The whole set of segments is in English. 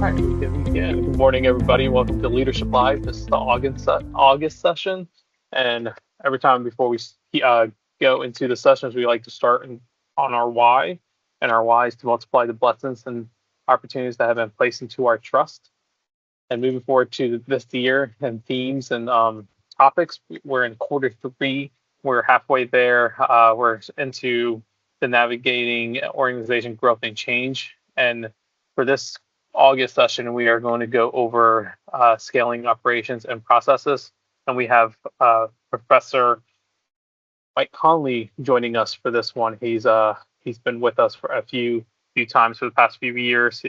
right, we can begin. Good morning, everybody. Welcome to Leadership Live. This is the August session, and every time before we go into the sessions, we like to start on our why, and our why is to multiply the blessings and opportunities that have been placed into our trust. And moving forward to this year and themes and topics, we're in quarter three. We're halfway there. We're into the navigating organization growth and change, and for this August session, we are going to go over scaling operations and processes. And we have Professor Mike Connolly joining us for this one. He's been with us for a few times for the past few years.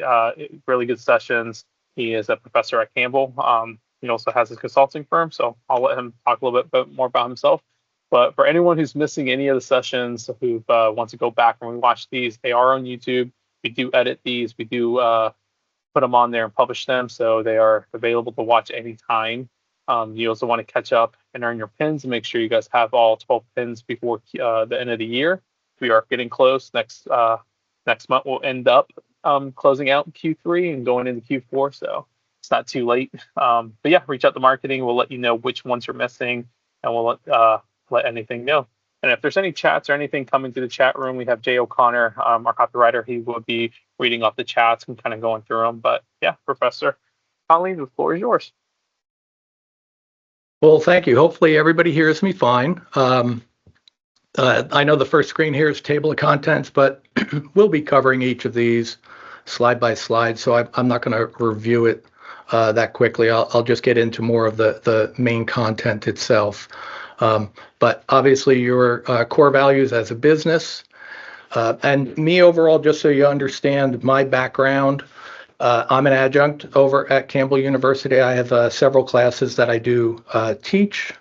Really good sessions. He is a professor at Campbell. He also has his consulting firm, so I'll let him talk a little bit more about himself. But for anyone who's missing any of the sessions, who wants to go back and watch these, they are on YouTube. We do edit these. We do put them on there and publish them, so they are available to watch anytime. You also want to catch up and earn your pins and make sure you guys have all 12 pins before the end of the year. We are getting close. Next month we'll end up closing out Q3 and going into Q4, so it's not too late. But yeah, reach out to marketing. We'll let you know which ones you're missing, and we'll let anything know. And if there's any chats or anything coming to the chat room, we have Jay O'Connor, our copywriter. He will be reading off the chats and kind of going through them. But yeah, Professor Connolly, the floor is yours. Well, thank you. Hopefully everybody hears me fine. I know the first screen here is table of contents, but we'll be covering each of these slide by slide, so I'm not going to review it that quickly. I'll just get into more of the main content itself. But obviously your core values as a business, and me overall, just so you understand my background, I'm an adjunct over at Campbell University. I have several classes that I do teach,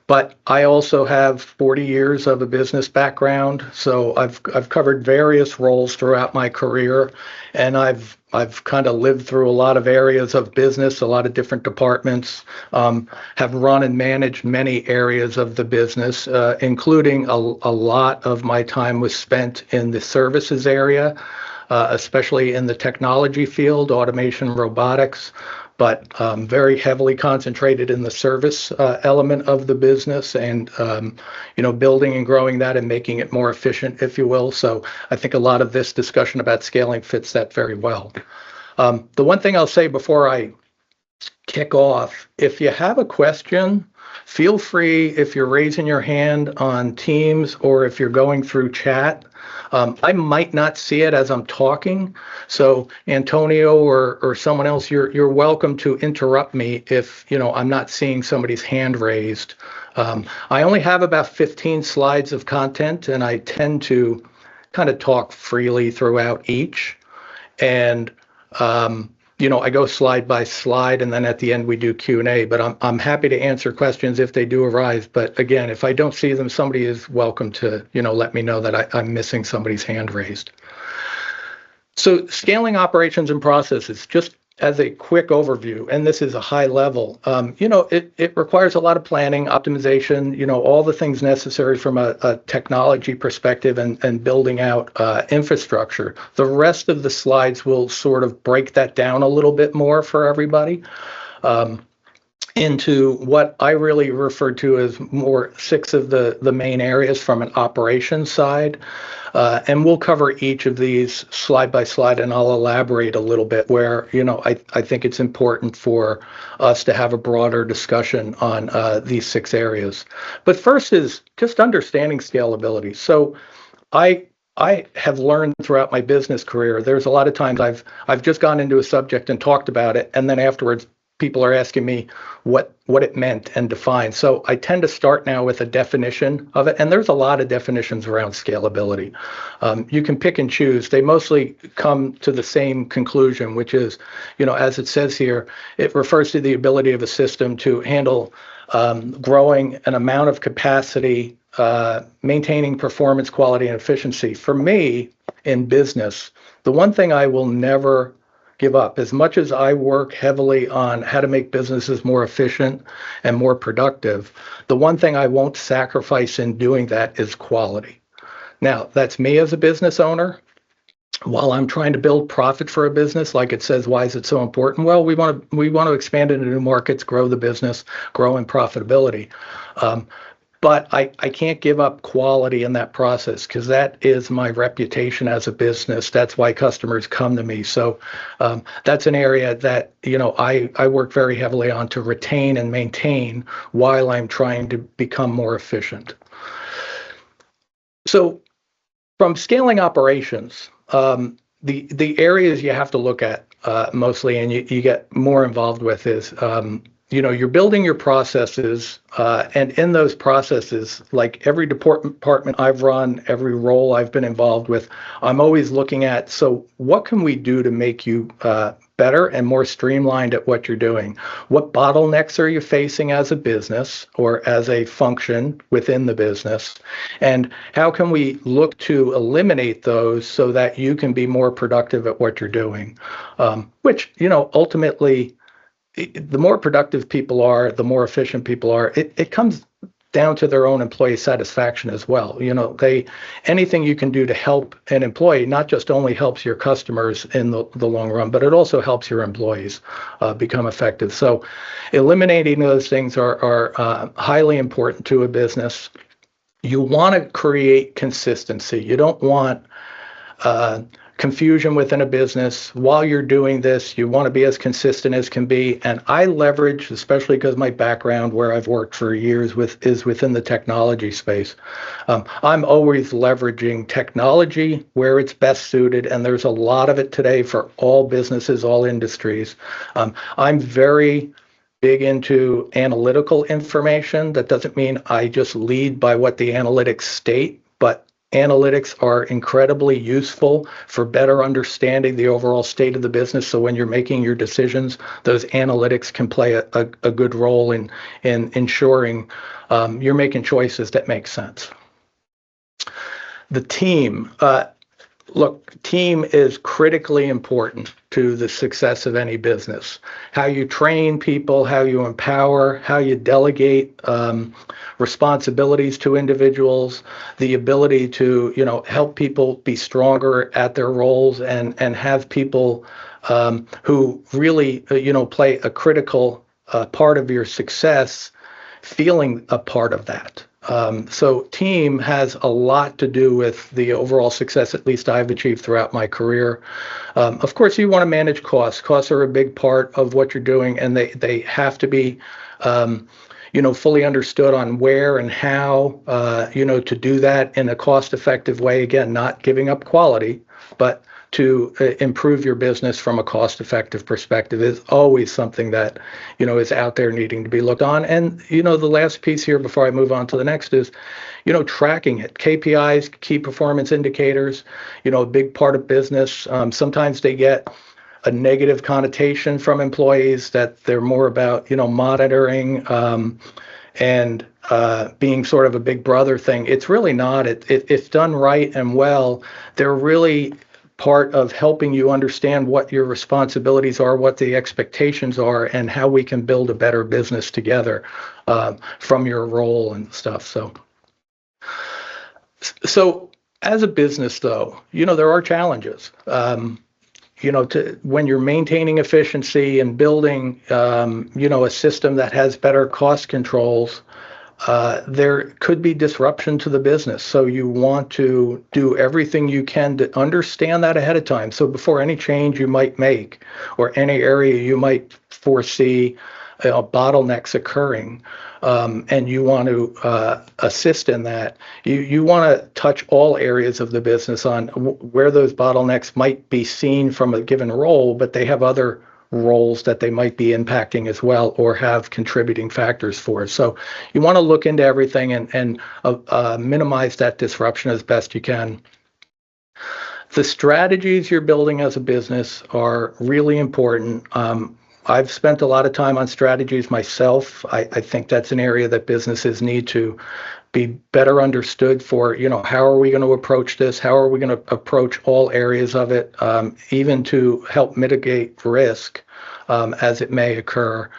but I also have 40 years of a business background. So I've covered various roles throughout my career, and I've kind of lived through a lot of areas of business, a lot of different departments, have run and managed many areas of the business, including a lot of my time was spent in the services area, especially in the technology field, automation, robotics, but very heavily concentrated in the service element of the business, and building and growing that and making it more efficient, if you will. So I think a lot of this discussion about scaling fits that very well. The one thing I'll say before I kick off, if you have a question, feel free, if you're raising your hand on Teams or if you're going through chat. I might not see it as I'm talking, so Antonio or someone else, you're welcome to interrupt me if I'm not seeing somebody's hand raised. I only have about 15 slides of content, and I tend to kind of talk freely throughout each, and I go slide by slide, and then at the end we do Q&A, but I'm happy to answer questions if they do arise. But again, if I don't see them, somebody is welcome to, let me know that I'm missing somebody's hand raised. So scaling operations and processes, just as a quick overview, and this is a high level, it requires a lot of planning, optimization, all the things necessary from a technology perspective and building out infrastructure. The rest of the slides will sort of break that down a little bit more for everybody into what I really refer to as more 6 of the main areas from an operations side. And we'll cover each of these slide by slide, and I'll elaborate a little bit where, I think it's important for us to have a broader discussion on these 6 areas. But first is just understanding scalability. So I have learned throughout my business career, there's a lot of times I've just gone into a subject and talked about it, and then afterwards people are asking me what it meant and defined. So I tend to start now with a definition of it, and there's a lot of definitions around scalability. You can pick and choose. They mostly come to the same conclusion, which is, as it says here, it refers to the ability of a system to handle growing an amount of capacity, maintaining performance, quality, and efficiency. For me, in business, the one thing I will never give up, as much as I work heavily on how to make businesses more efficient and more productive, the one thing I won't sacrifice in doing that is quality. Now, that's me as a business owner. while I'm trying to build profit for a business, like it says, why is it so important? Well, we want to expand into new markets, grow the business, grow in profitability. Um, but I can't give up quality in that process because that is my reputation as a business. That's why customers come to me. So that's an area that I work very heavily on to retain and maintain while I'm trying to become more efficient. So from scaling operations, the areas you have to look at mostly, and you get more involved with is, you're building your processes, and in those processes, like every department I've run, every role I've been involved with, I'm always looking at, so what can we do to make you better and more streamlined at what you're doing? What bottlenecks are you facing as a business or as a function within the business? And how can we look to eliminate those so that you can be more productive at what you're doing? Which, ultimately, the more productive people are, the more efficient people are. It comes down to their own employee satisfaction as well. Anything you can do to help an employee not just only helps your customers in the long run, but it also helps your employees become effective. So eliminating those things are highly important to a business. You want to create consistency. You don't want confusion within a business. While you're doing this, you want to be as consistent as can be. And I leverage, especially because my background where I've worked for years is within the technology space. I'm always leveraging technology where it's best suited, and there's a lot of it today for all businesses, all industries. I'm very big into analytical information. That doesn't mean I just lead by what the analytics state, but analytics are incredibly useful for better understanding the overall state of the business. So when you're making your decisions, those analytics can play a good role in ensuring you're making choices that make sense. The team. Look, team is critically important to the success of any business. How you train people, how you empower, how you delegate responsibilities to individuals, the ability to help people be stronger at their roles and have people who really play a critical part of your success feeling a part of that. So team has a lot to do with the overall success, at least I've achieved throughout my career. Of course, you want to manage costs. Costs are a big part of what you're doing, and they have to be, fully understood on where and how, to do that in a cost-effective way. Again, not giving up quality, but to improve your business from a cost-effective perspective is always something that, is out there needing to be looked on. And, the last piece here before I move on to the next is, tracking it. KPIs, key performance indicators, a big part of business. Sometimes they get a negative connotation from employees that they're more about, monitoring and being sort of a big brother thing. It's really not. If done right and well, they're really part of helping you understand what your responsibilities are, what the expectations are, and how we can build a better business together from your role and stuff. So as a business, though, there are challenges. When you're maintaining efficiency and building, a system that has better cost controls, there could be disruption to the business. So you want to do everything you can to understand that ahead of time. So before any change you might make or any area you might foresee bottlenecks occurring, and you want to assist in that, you want to touch all areas of the business on where those bottlenecks might be seen from a given role, but they have other roles that they might be impacting as well or have contributing factors for. So you want to look into everything and minimize that disruption as best you can. The strategies you're building as a business are really important. I've spent a lot of time on strategies myself. I think that's an area that businesses need to be better understood for, how are we going to approach this? How are we going to approach all areas of it, even to help mitigate risk as it may occur.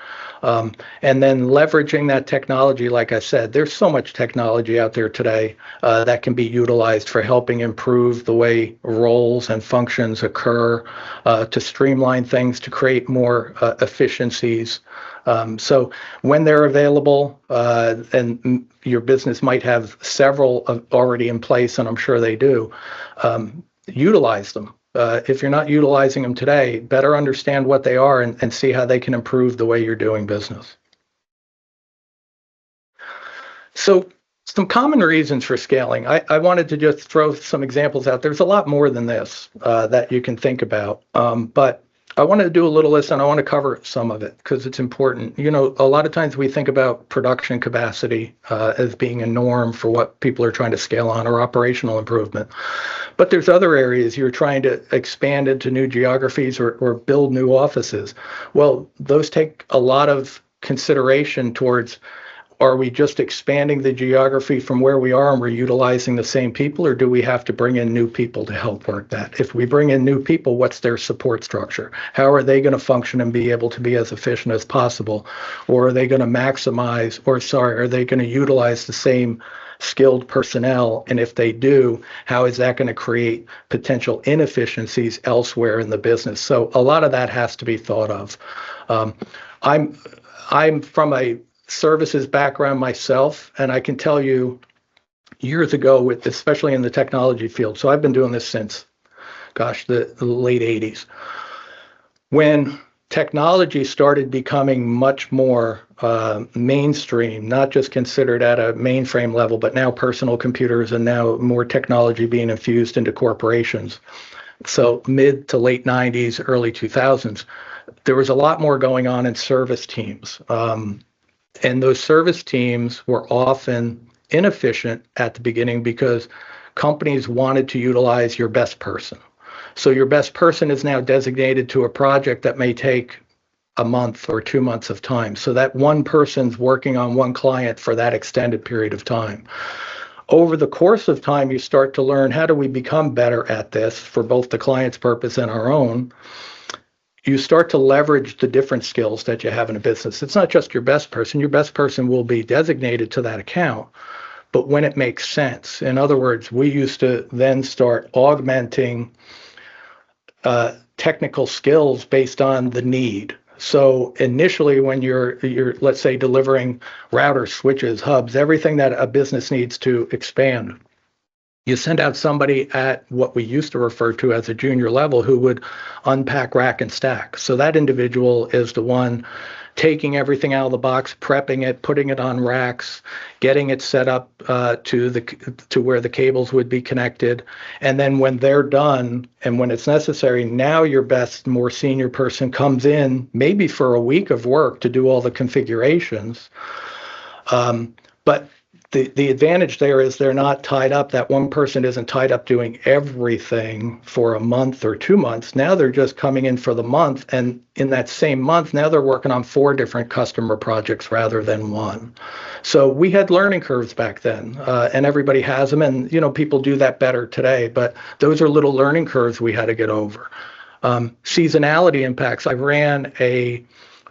And then leveraging that technology, like I said, there's so much technology out there today that can be utilized for helping improve the way roles and functions occur, to streamline things, to create more efficiencies. So when they're available, and your business might have several already in place, and I'm sure they do, utilize them. If you're not utilizing them today, better understand what they are and see how they can improve the way you're doing business. So some common reasons for scaling. I wanted to just throw some examples out. There's a lot more than this that you can think about, but I wanted to do a little list, and I want to cover some of it because it's important. You know, a lot of times we think about production capacity as being a norm for what people are trying to scale on, or operational improvement. But there's other areas you're trying to expand into new geographies, or build new offices. Well, those take a lot of consideration towards, are we just expanding the geography from where we are and we're utilizing the same people, or do we have to bring in new people to help work that? If we bring in new people, what's their support structure? How are they going to function and be able to be as efficient as possible? Or are they going to maximize, are they going to utilize the same skilled personnel? And if they do, how is that going to create potential inefficiencies elsewhere in the business? So a lot of that has to be thought of. I'm from a services background myself, and I can tell you years ago, especially in the technology field, so I've been doing this since, the late 80s, when technology started becoming much more mainstream, not just considered at a mainframe level, but now personal computers, and now more technology being infused into corporations. So mid to late 90s, early 2000s, there was a lot more going on in service teams. And those service teams were often inefficient at the beginning because companies wanted to utilize your best person. So your best person is now designated to a project that may take a month or 2 months of time. So that one person's working on one client for that extended period of time. Over the course of time, you start to learn, how do we become better at this for both the client's purpose and our own? You start to leverage the different skills that you have in a business. It's not just your best person. Your best person will be designated to that account, but when it makes sense. In other words, we used to then start augmenting technical skills based on the need. So initially, when you're let's say delivering routers, switches, hubs, everything that a business needs to expand, you send out somebody at what we used to refer to as a junior level who would unpack rack and stack. So that individual is the one taking everything out of the box, prepping it, putting it on racks, getting it set up to where the cables would be connected. And then when they're done and when it's necessary, now your best, more senior person comes in, maybe for a week of work to do all the configurations. But the advantage there is they're not tied up. That one person isn't tied up doing everything for a month or 2 months. Now they're just coming in for the month. And in that same month, now they're working on 4 different customer projects rather than one. So we had learning curves back then, and everybody has them. And, people do that better today. But those are little learning curves we had to get over. Seasonality impacts. I ran a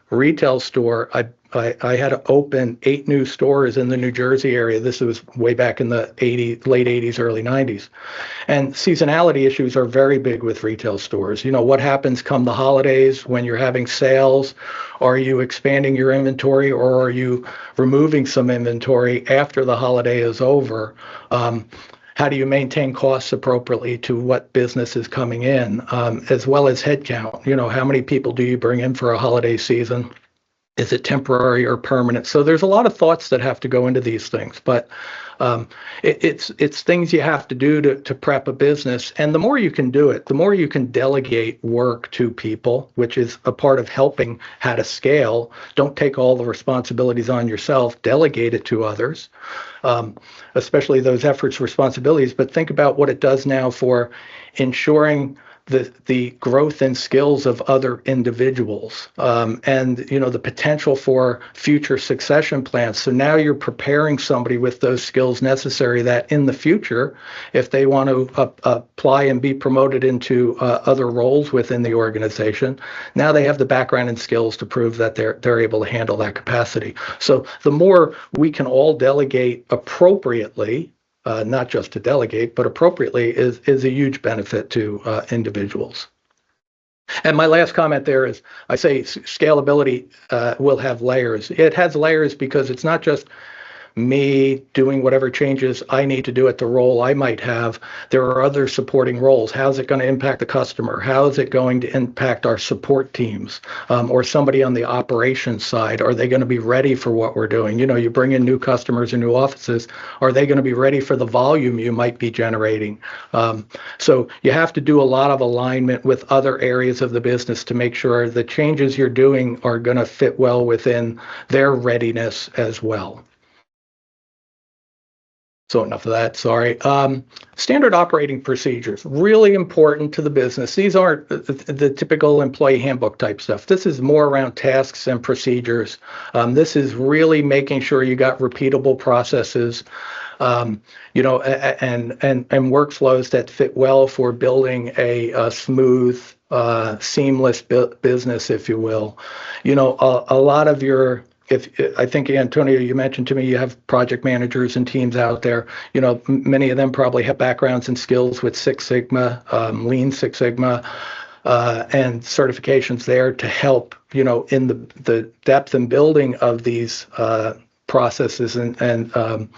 retail store. I had to open 8 new stores in the New Jersey area. This was way back in the late 80s, early 90s. And seasonality issues are very big with retail stores. What happens come the holidays when you're having sales? Are you expanding your inventory, or are you removing some inventory after the holiday is over? How do you maintain costs appropriately to what business is coming in, as well as headcount? How many people do you bring in for a holiday season? Is it temporary or permanent? So there's a lot of thoughts that have to go into these things, but it's things you have to do to prep a business. And the more you can do it, the more you can delegate work to people, which is a part of helping how to scale. Don't take all the responsibilities on yourself, delegate it to others, especially those efforts, responsibilities. But think about what it does now for ensuring the growth and skills of other individuals, and the potential for future succession plans. So now you're preparing somebody with those skills necessary that in the future, if they want to apply and be promoted into other roles within the organization, now they have the background and skills to prove that they're able to handle that capacity. So the more we can all delegate appropriately, not just to delegate, but appropriately, is a huge benefit to individuals. And my last comment there is, I say scalability will have layers. It has layers because it's not just me doing whatever changes I need to do at the role I might have. There are other supporting roles. How's it going to impact the customer? How is it going to impact our support teams, or somebody on the operations side? Are they going to be ready for what we're doing? You bring in new customers and new offices. Are they going to be ready for the volume you might be generating? So you have to do a lot of alignment with other areas of the business to make sure the changes you're doing are going to fit well within their readiness as well. So enough of that, sorry. Standard operating procedures, really important to the business. These aren't the typical employee handbook type stuff. This is more around tasks and procedures. This is really making sure you got repeatable processes, and workflows that fit well for building a smooth, seamless business, if you will. A lot of your I think, Antonio, you mentioned to me you have project managers and teams out there. Many of them probably have backgrounds and skills with Six Sigma, Lean Six Sigma, and certifications there to help, in the depth and building of these processes and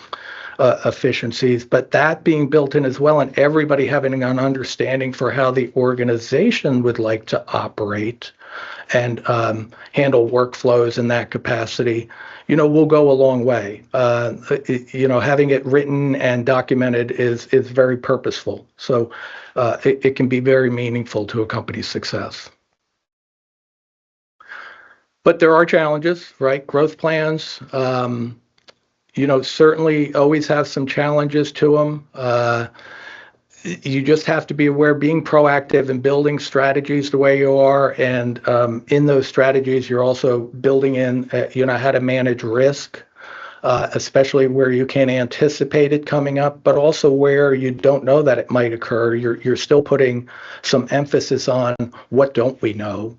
efficiencies. But that being built in as well, and everybody having an understanding for how the organization would like to operate and handle workflows in that capacity, will go a long way. Having it written and documented is very purposeful. So it can be very meaningful to a company's success. But there are challenges, right? Growth plans, certainly always have some challenges to them. You just have to be aware, being proactive and building strategies the way you are. And in those strategies, you're also building in, how to manage risk, especially where you can anticipate it coming up, but also where you don't know that it might occur. You're still putting some emphasis on what don't we know.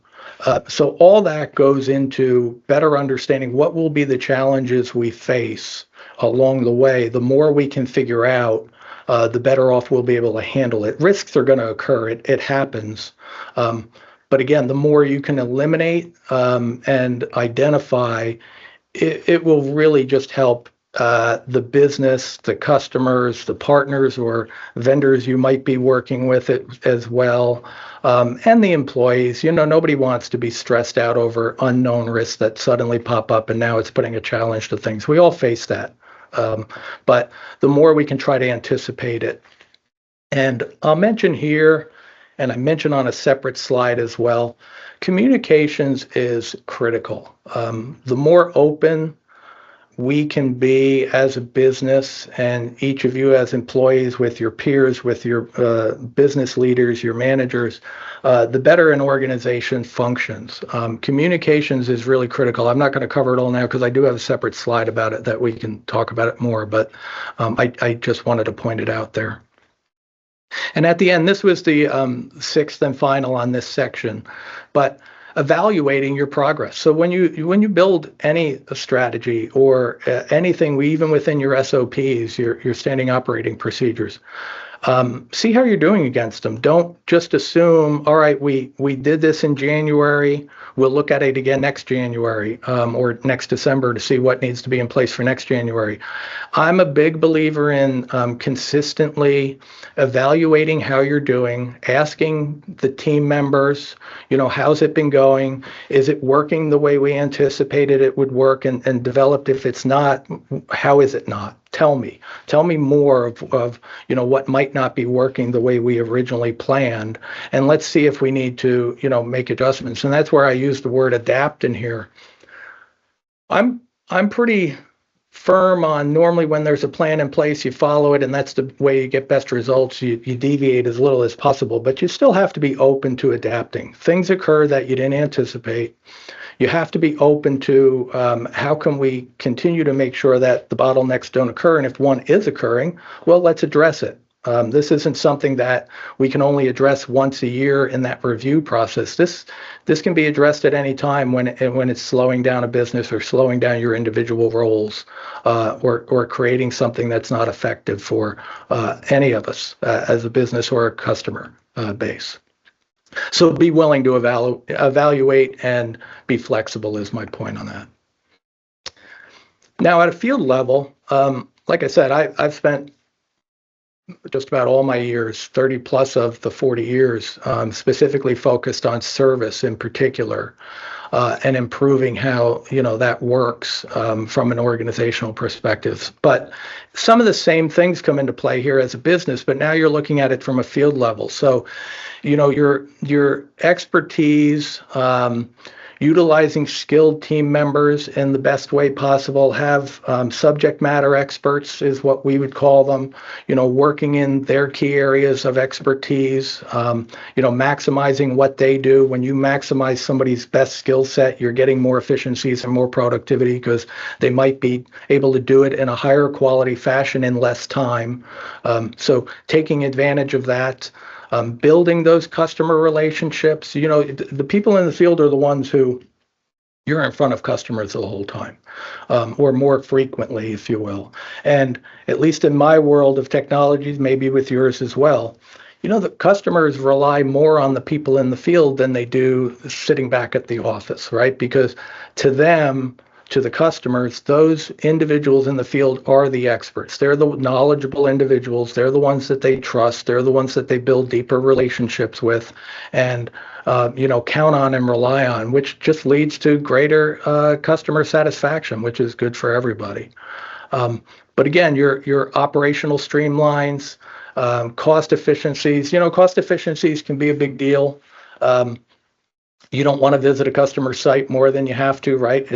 So all that goes into better understanding what will be the challenges we face along the way. The more we can figure out, the better off we'll be able to handle it. Risks are going to occur. It happens. But again, the more you can eliminate and identify, it will really just help the business, the customers, the partners or vendors you might be working with it as well, and the employees. Nobody wants to be stressed out over unknown risks that suddenly pop up, and now it's putting a challenge to things. We all face that. But the more we can try to anticipate it. And I'll mention here, and I mentioned on a separate slide as well, communications is critical. The more open we can be as a business, and each of you as employees with your peers, with your business leaders, your managers, the better an organization functions. Communications is really critical. I'm not going to cover it all now because I do have a separate slide about it that we can talk about it more, but I just wanted to point it out there. And at the end, this was the sixth and final on this section, but evaluating your progress. So when you build any strategy or anything, even within your SOPs, your standing operating procedures, see how you're doing against them. Don't just assume, all right, we did this in January, we'll look at it again next January or next December to see what needs to be in place for next January. I'm a big believer in consistently evaluating how you're doing, asking the team members, how's it been going? Is it working the way we anticipated it would work and developed? If it's not, how is it not? Tell me more of what might not be working the way we originally planned, and let's see if we need to make adjustments. And that's where I use the word adapt in here. I'm pretty firm on normally when there's a plan in place, you follow it, and that's the way you get best results. You deviate as little as possible, but you still have to be open to adapting. Things occur that you didn't anticipate. You have to be open to how can we continue to make sure that the bottlenecks don't occur, and if one is occurring, well, let's address it. This isn't something that we can only address once a year in that review process. This can be addressed at any time when it's slowing down a business or slowing down your individual roles, or creating something that's not effective for any of us as a business or a customer base. So be willing to evaluate and be flexible is my point on that. Now, at a field level, like I said, I've spent just about all my years, 30 plus of the 40 years, specifically focused on service in particular, and improving how that works from an organizational perspective. But some of the same things come into play here as a business, but now you're looking at it from a field level. So, your expertise, utilizing skilled team members in the best way possible, have subject matter experts is what we would call them, working in their key areas of expertise, maximizing what they do. When you maximize somebody's best skill set, you're getting more efficiencies and more productivity because they might be able to do it in a higher quality fashion in less time. So taking advantage of that. Building those customer relationships. The people in the field are the ones who you're in front of customers the whole time, or more frequently, if you will. And at least in my world of technologies, maybe with yours as well, the customers rely more on the people in the field than they do sitting back at the office, right? Because to them, to the customers, those individuals in the field are the experts. They're the knowledgeable individuals. They're the ones that they trust. They're the ones that they build deeper relationships with and, count on and rely on, which just leads to greater customer satisfaction, which is good for everybody. But again, your operational streamlines, cost efficiencies, cost efficiencies can be a big deal. You don't want to visit a customer site more than you have to, right?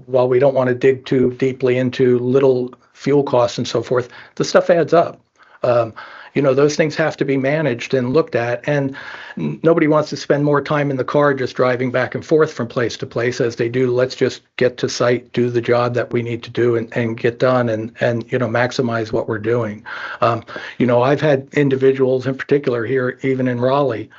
While we don't want to dig too deeply into little fuel costs and so forth, the stuff adds up. Those things have to be managed and looked at, and nobody wants to spend more time in the car just driving back and forth from place to place as they do. Let's just get to site, do the job that we need to do and get done and maximize what we're doing. I've had individuals in particular here, even in Raleigh.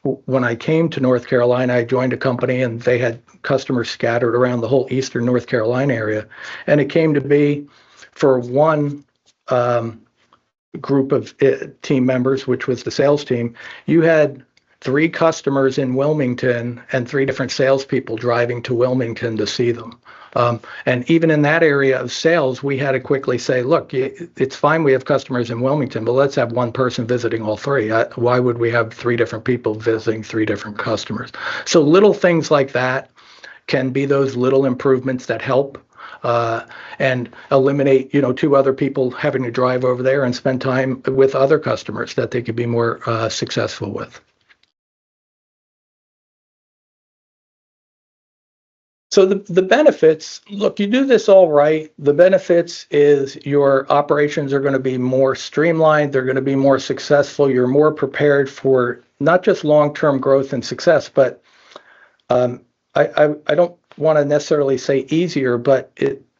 When I came to North Carolina, I joined a company and they had customers scattered around the whole eastern North Carolina area. And it came to be for one group of team members, which was the sales team, you had 3 customers in Wilmington and 3 different salespeople driving to Wilmington to see them. And even in that area of sales, we had to quickly say, look, it's fine we have customers in Wilmington, but let's have one person visiting all 3. Why would we have 3 different people visiting 3 different customers? So little things like that can be those little improvements that help and eliminate, 2 other people having to drive over there and spend time with other customers that they could be more successful with. So the benefits, look, you do this all right. The benefits is your operations are going to be more streamlined. They're going to be more successful. You're more prepared for not just long-term growth and success, but I don't want to necessarily say easier, but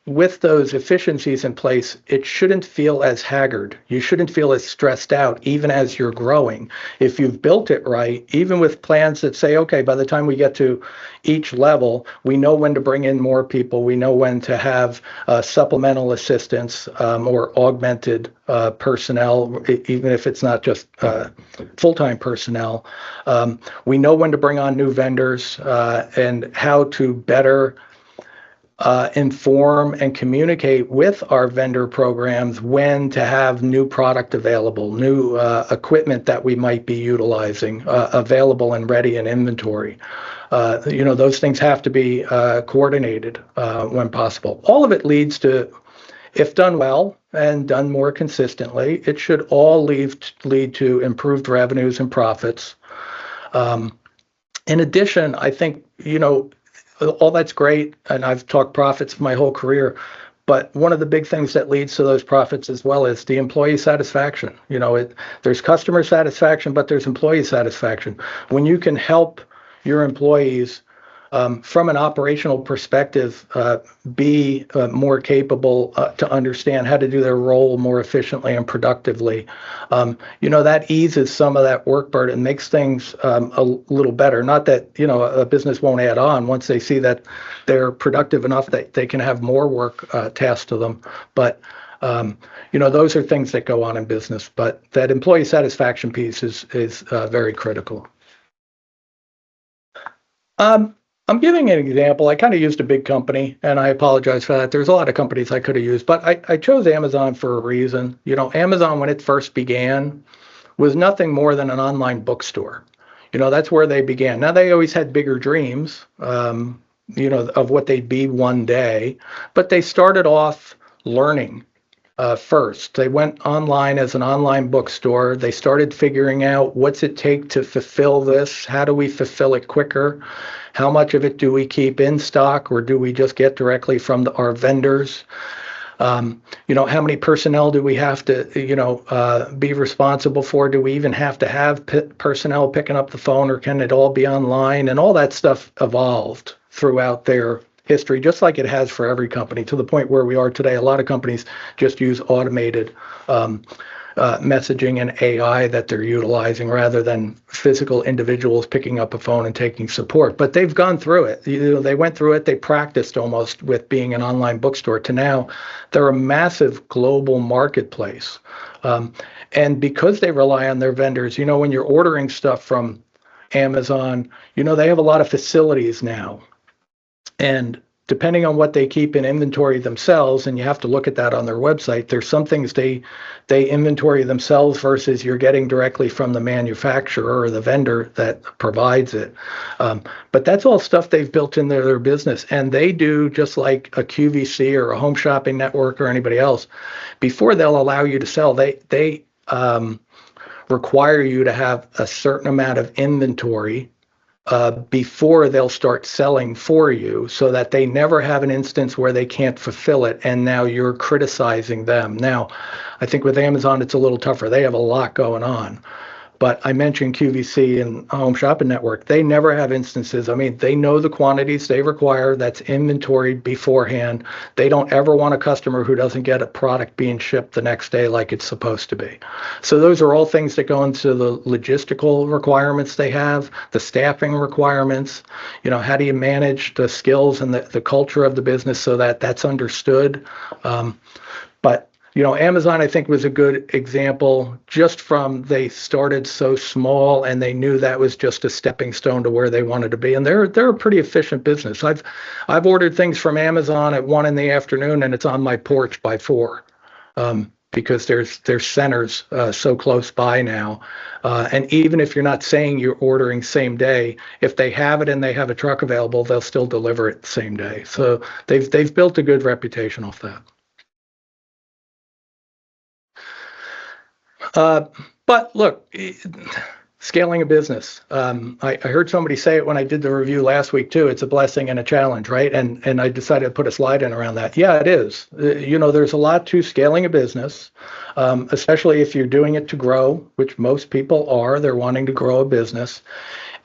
with those efficiencies in place, it shouldn't feel as haggard. You shouldn't feel as stressed out, even as you're growing. If you've built it right, even with plans that say, okay, by the time we get to each level, we know when to bring in more people. We know when to have supplemental assistance or augmented personnel, even if it's not just full-time personnel. We know when to bring on new vendors and how to better inform and communicate with our vendor programs when to have new product available, new equipment that we might be utilizing available and ready in inventory. Those things have to be coordinated when possible. All of it leads to, if done well and done more consistently, it should all lead to improved revenues and profits. In addition, I think, all that's great, and I've talked profits my whole career, But one of the big things that leads to those profits as well is the employee satisfaction. There's customer satisfaction, but there's employee satisfaction. When you can help your employees from an operational perspective, be more capable to understand how to do their role more efficiently and productively. That eases some of that work burden, makes things a little better. Not that, a business won't add on once they see that they're productive enough that they can have more work tasked to them. But those are things that go on in business. But that employee satisfaction piece is very critical. I'm giving an example. I kind of used a big company, and I apologize for that. There's a lot of companies I could have used, but I chose Amazon for a reason. Amazon, when it first began, was nothing more than an online bookstore. That's where they began. Now, they always had bigger dreams, of what they'd be one day, but they started off learning. First, they went online as an online bookstore. They started figuring out what's it take to fulfill this? How do we fulfill it quicker? How much of it do we keep in stock, or do we just get directly from our vendors? How many personnel do we have to, be responsible for? Do we even have to have personnel picking up the phone, or can it all be online? And all that stuff evolved throughout their history, just like it has for every company, to the point where we are today. A lot of companies just use automated messaging and AI that they're utilizing rather than physical individuals picking up a phone and taking support. But they've gone through it. They went through it. They practiced almost with being an online bookstore to now they're a massive global marketplace. And because they rely on their vendors, when you're ordering stuff from Amazon, they have a lot of facilities now. And depending on what they keep in inventory themselves, and you have to look at that on their website, there's some things they inventory themselves versus you're getting directly from the manufacturer or the vendor that provides it. But that's all stuff they've built into their business. And they do just like a QVC or a home shopping network or anybody else. Before they'll allow you to sell, they require you to have a certain amount of inventory before they'll start selling for you, so that they never have an instance where they can't fulfill it and now you're criticizing them. Now, I think with Amazon, it's a little tougher. They have a lot going on. But I mentioned QVC and Home Shopping Network. They never have instances. I mean, they know the quantities they require. That's inventoried beforehand. They don't ever want a customer who doesn't get a product being shipped the next day like it's supposed to be. So those are all things that go into the logistical requirements they have, the staffing requirements. How do you manage the skills and the culture of the business so that that's understood? But Amazon, I think, was a good example just from they started so small and they knew that was just a stepping stone to where they wanted to be. And they're a pretty efficient business. I've ordered things from Amazon at 1 PM and it's on my porch by 4 because there's centers so close by now. And even if you're not saying you're ordering same day, if they have it and they have a truck available, they'll still deliver it the same day. So they've built a good reputation off that. But look, scaling a business. I heard somebody say it when I did the review last week too. It's a blessing and a challenge, right? And I decided to put a slide in around that. Yeah, it is. There's a lot to scaling a business, especially if you're doing it to grow, which most people are. They're wanting to grow a business.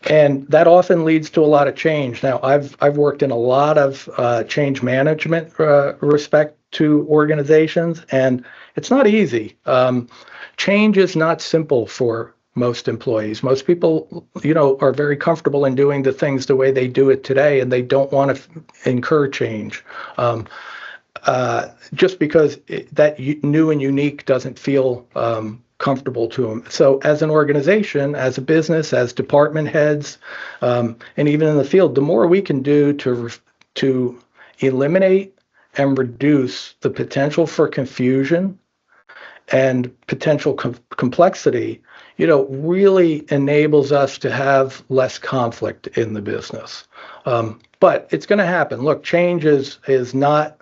And that often leads to a lot of change. Now, I've worked in a lot of change management respect to organizations, and it's not easy. Change is not simple for most employees. Most people, are very comfortable in doing the things the way they do it today, and they don't want to incur change. Just because that new and unique doesn't feel comfortable to them. So as an organization, as a business, as department heads, and even in the field, the more we can do to eliminate and reduce the potential for confusion and potential complexity, really enables us to have less conflict in the business. But it's going to happen. Look, change is not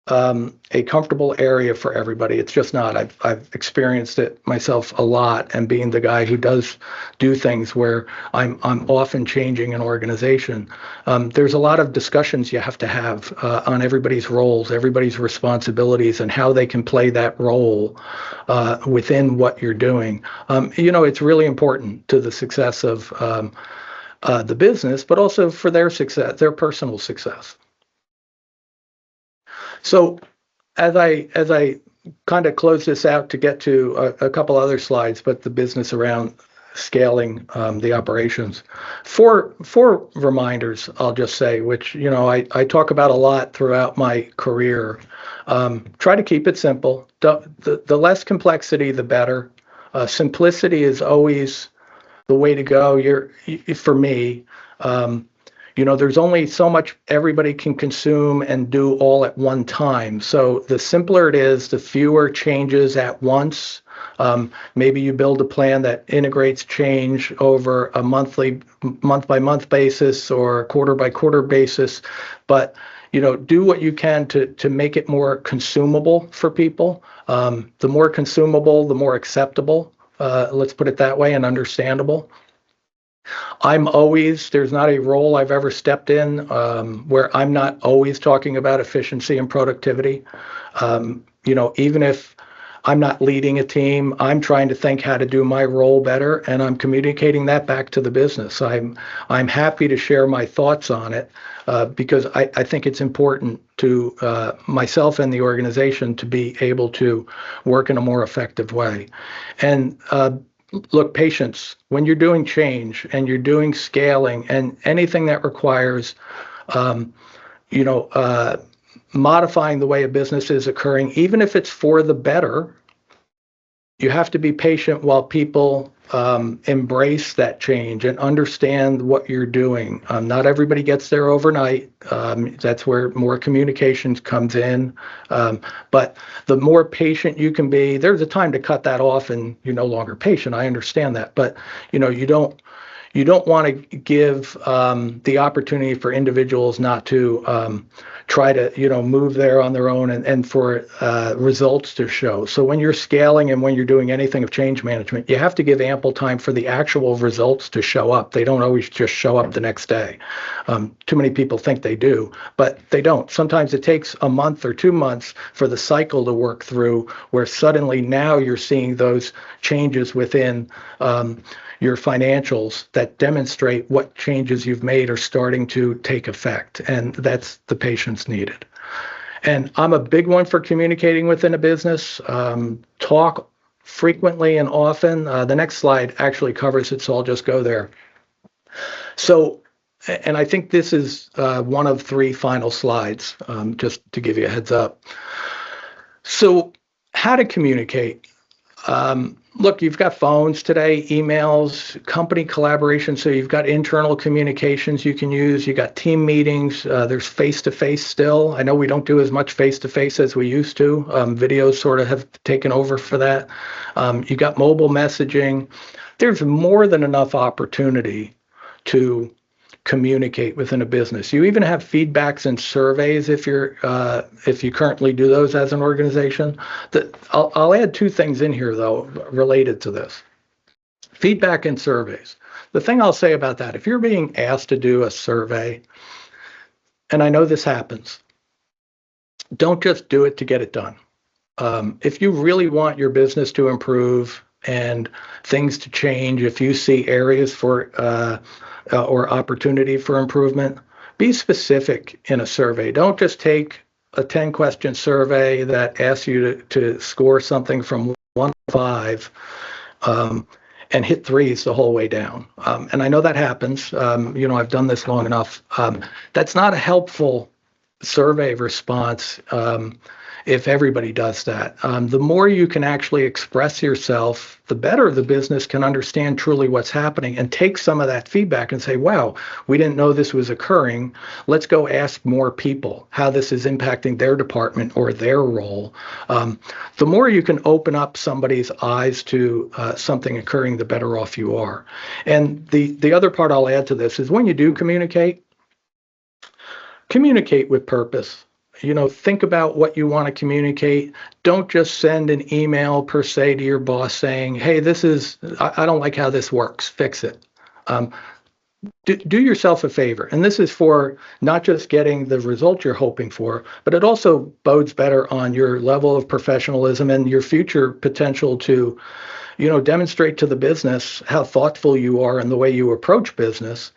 a comfortable area for everybody. It's just not. I've experienced it myself a lot, and being the guy who does do things where I'm often changing an organization. There's a lot of discussions you have to have on everybody's roles, everybody's responsibilities, and how they can play that role within what you're doing. It's really important to the success of the business, but also for their success, their personal success. So as I kind of close this out to get to a couple other slides, but the business around scaling the operations, four reminders I'll just say, which I talk about a lot throughout my career. Try to keep it simple. The less complexity, the better. Simplicity is always the way to go. For me. There's only so much everybody can consume and do all at one time. So the simpler it is, the fewer changes at once. Maybe you build a plan that integrates change over a month by month basis or quarter by quarter basis. But do what you can to make it more consumable for people. The more consumable, the more acceptable. Let's put it that way, and understandable. There's not a role I've ever stepped in where I'm not always talking about efficiency and productivity. Even if I'm not leading a team, I'm trying to think how to do my role better, and I'm communicating that back to the business. I'm happy to share my thoughts on it because I think it's important to myself and the organization to be able to work in a more effective way. And look, patience, when you're doing change and you're doing scaling and anything that requires, modifying the way a business is occurring, even if it's for the better, you have to be patient while people embrace that change and understand what you're doing. Not everybody gets there overnight. That's where more communications comes in. But the more patient you can be, there's a time to cut that off and you're no longer patient. I understand that. But, you don't want to give the opportunity for individuals not to try to move there on their own and for results to show. So when you're scaling and when you're doing anything of change management, you have to give ample time for the actual results to show up. They don't always just show up the next day. Too many people think they do, but they don't. Sometimes it takes a month or 2 months for the cycle to work through, where suddenly now you're seeing those changes within your financials that demonstrate what changes you've made are starting to take effect. And that's the patience needed. And I'm a big one for communicating within a business. Talk frequently and often. The next slide actually covers it, so I'll just go there. So, and I think this is one of 3 final slides, just to give you a heads up. So how to communicate. Look, you've got phones today, emails, company collaboration. So you've got internal communications you can use. You got team meetings. There's face-to-face still. I know we don't do as much face-to-face as we used to. Videos sort of have taken over for that. You got mobile messaging. There's more than enough opportunity to communicate within a business. You even have feedbacks and surveys if you currently do those as an organization. I'll add 2 things in here though related to this. Feedback and surveys. The thing I'll say about that, if you're being asked to do a survey, and I know this happens, don't just do it to get it done. If you really want your business to improve and things to change, if you see areas for or opportunity for improvement, be specific in a survey. Don't just take a 10-question survey that asks you to score something from 1 to 5 and hit 3s the whole way down. And I know that happens. I've done this long enough. That's not a helpful survey response if everybody does that. The more you can actually express yourself, the better the business can understand truly what's happening and take some of that feedback and say, wow, we didn't know this was occurring. Let's go ask more people how this is impacting their department or their role. The more you can open up somebody's eyes to something occurring, the better off you are. And the other part I'll add to this is when you do communicate with purpose. think about what you want to communicate. Don't just send an email per se to your boss saying, hey, I don't like how this works, fix it. Do yourself a favor. And this is for not just getting the result you're hoping for, but it also bodes better on your level of professionalism and your future potential to, demonstrate to the business how thoughtful you are in the way you approach business,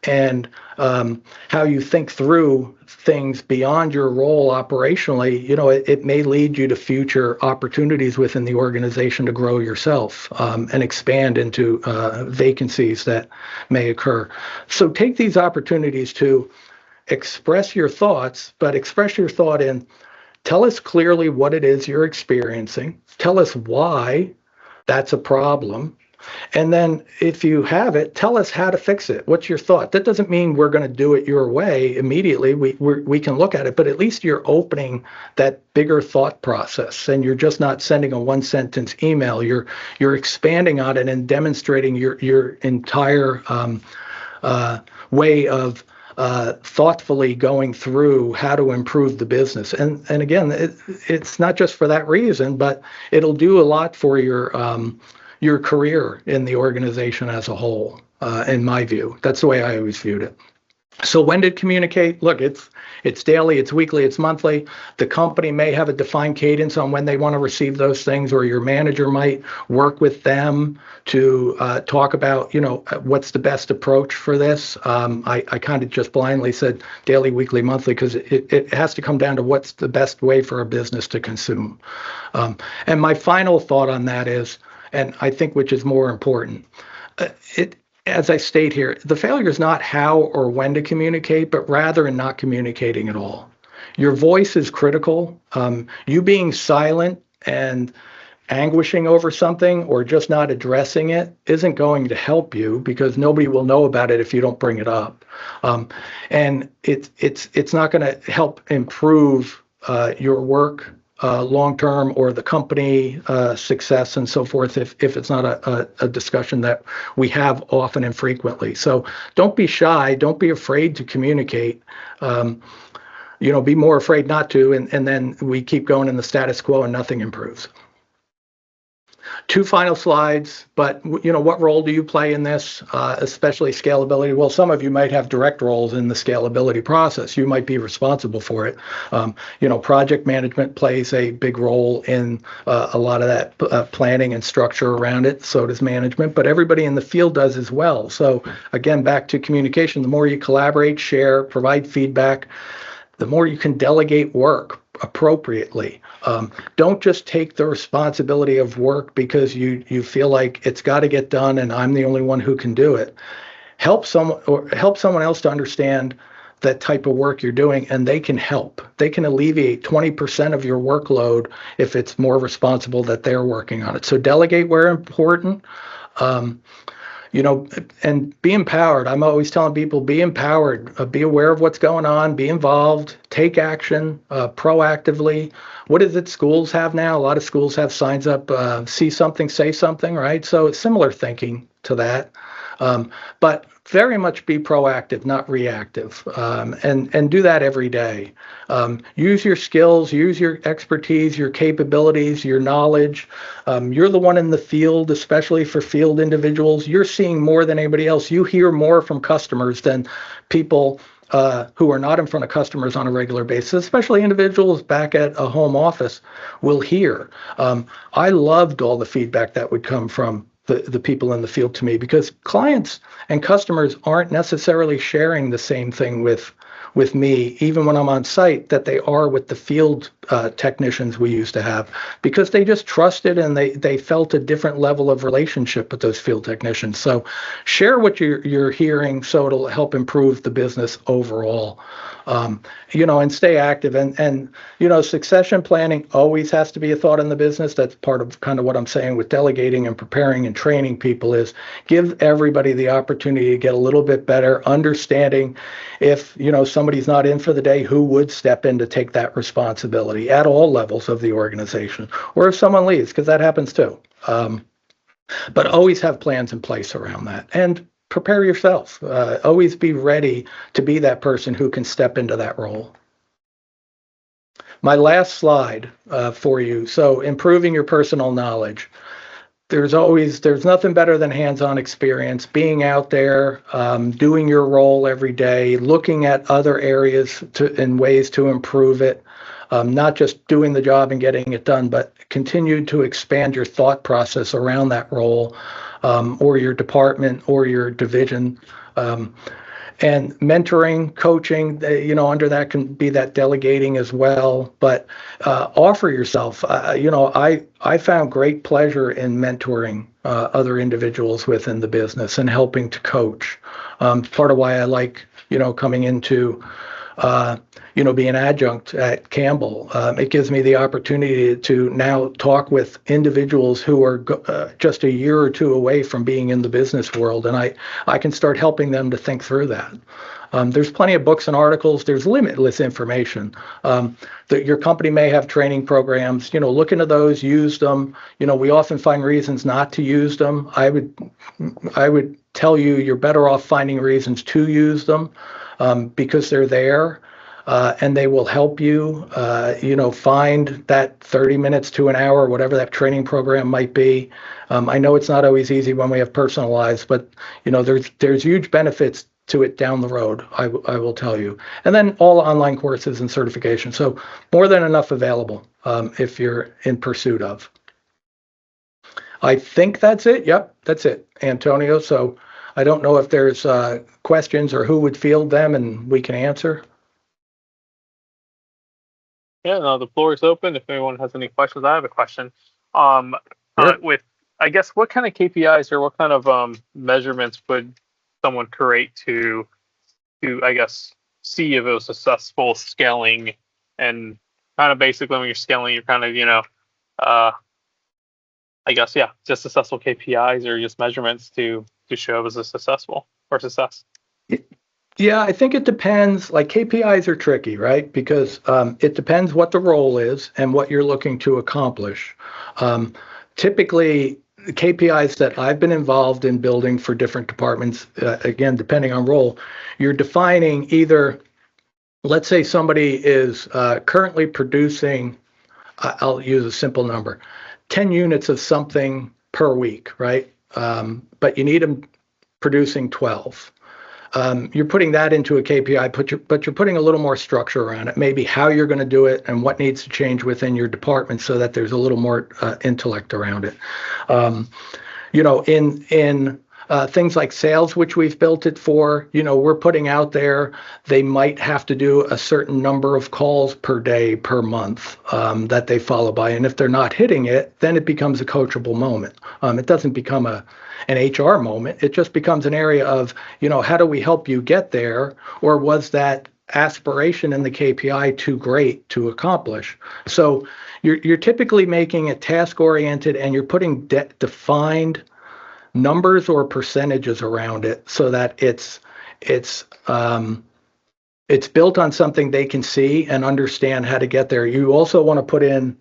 and how you think through things beyond your role operationally. It may lead you to future opportunities within the organization to grow yourself, and expand into vacancies that may occur. So take these opportunities to express your thoughts, but express your thought in, tell us clearly what it is you're experiencing, tell us why that's a problem. And then if you have it, tell us how to fix it. What's your thought? That doesn't mean we're going to do it your way immediately. We can look at it, but at least you're opening that bigger thought process, and you're just not sending a one sentence email. You're expanding on it and demonstrating your entire way of thoughtfully going through how to improve the business. And again, it's not just for that reason, but it'll do a lot for your career in the organization as a whole, in my view. That's the way I always viewed it. So when to communicate? Look, it's daily, it's weekly, it's monthly. The company may have a defined cadence on when they want to receive those things, or your manager might work with them to talk about, what's the best approach for this. I kind of just blindly said daily, weekly, monthly, because it has to come down to what's the best way for a business to consume. And my final thought on that is, and I think which is more important, as I state here, the failure is not how or when to communicate, but rather in not communicating at all. Your voice is critical. You being silent and anguishing over something, or just not addressing it, isn't going to help you, because nobody will know about it if you don't bring it up. And it's not going to help improve your work long-term, or the company success and so forth, if it's not a discussion that we have often and frequently. So don't be shy. Don't be afraid to communicate. Be more afraid not to, and then we keep going in the status quo and nothing improves. Two final slides, but what role do you play in this, especially scalability? Well, some of you might have direct roles in the scalability process. You might be responsible for it. Project management plays a big role in a lot of that planning and structure around it. So does management, but everybody in the field does as well. So again, back to communication, the more you collaborate, share, provide feedback, the more you can delegate work appropriately. Don't just take the responsibility of work because you feel like it's got to get done and I'm the only one who can do it. Help someone else to understand that type of work you're doing, and they can help. They can alleviate 20% of your workload if it's more responsible that they're working on it. So delegate where important. And be empowered. I'm always telling people, be empowered, be aware of what's going on, be involved, take action proactively. What is it schools have now? A lot of schools have signs up, see something, say something, right? So it's similar thinking to that. But very much be proactive, not reactive, and do that every day. Use your skills, use your expertise, your capabilities, your knowledge. You're the one in the field, especially for field individuals. You're seeing more than anybody else. You hear more from customers than people who are not in front of customers on a regular basis, especially individuals back at a home office will hear. I loved all the feedback that would come from the people in the field to me, because clients and customers aren't necessarily sharing the same thing with me, even when I'm on site, that they are with the field technicians we used to have, because they just trusted and they felt a different level of relationship with those field technicians. So share what you're hearing so it'll help improve the business overall. And stay active, and succession planning always has to be a thought in the business. That's part of kind of what I'm saying with delegating and preparing and training people, is give everybody the opportunity to get a little bit better understanding if, somebody's not in for the day, who would step in to take that responsibility at all levels of the organization, or if someone leaves, because that happens too. But always have plans in place around that, and prepare yourself. Always be ready to be that person who can step into that role. My last slide for you. So improving your personal knowledge. There's nothing better than hands-on experience, being out there, doing your role every day, looking at other areas and ways to improve it, not just doing the job and getting it done, but continue to expand your thought process around that role, or your department or your division. And mentoring, coaching, under that can be that delegating as well. But offer yourself. I found great pleasure in mentoring other individuals within the business and helping to coach. Part of why I like, coming into, being adjunct at Campbell. It gives me the opportunity to now talk with individuals who are just a year or two away from being in the business world, and I can start helping them to think through that. There's plenty of books and articles. There's limitless information. That your company may have training programs. Look into those, use them. We often find reasons not to use them. I would tell you you're better off finding reasons to use them, because they're there. And they will help you, find that 30 minutes to an hour, whatever that training program might be. I know it's not always easy when we have personal lives, but there's huge benefits to it down the road. I will tell you. And then all online courses and certification. So more than enough available if you're in pursuit of. I think that's it. Yep, that's it, Antonio. So I don't know if there's questions or who would field them, and we can answer. Yeah, no, the floor is open. If anyone has any questions, I have a question. Sure. With, I guess, what kind of KPIs or what kind of measurements would someone create to, I guess, see if it was successful scaling? And kind of basically when you're scaling, you're kind of, I guess, yeah, just successful KPIs or just measurements to show if it was successful or success. Yeah, I think it depends. Like KPIs are tricky, right? Because it depends what the role is and what you're looking to accomplish. Typically, the KPIs that I've been involved in building for different departments, again, depending on role, you're defining either, let's say somebody is currently producing, I'll use a simple number, 10 units of something per week, right? But you need them producing 12. You're putting that into a KPI, but you're putting a little more structure around it, maybe how you're going to do it and what needs to change within your department so that there's a little more intellect around it. In things like sales, which we've built it for, we're putting out there, they might have to do a certain number of calls per day, per month, that they follow by. And if they're not hitting it, then it becomes a coachable moment. It doesn't become an HR moment. It just becomes an area of, how do we help you get there? Or was that aspiration in the KPI too great to accomplish? So you're typically making it task oriented, and you're putting defined numbers or percentages around it so that it's built on something they can see and understand how to get there. You also want to put in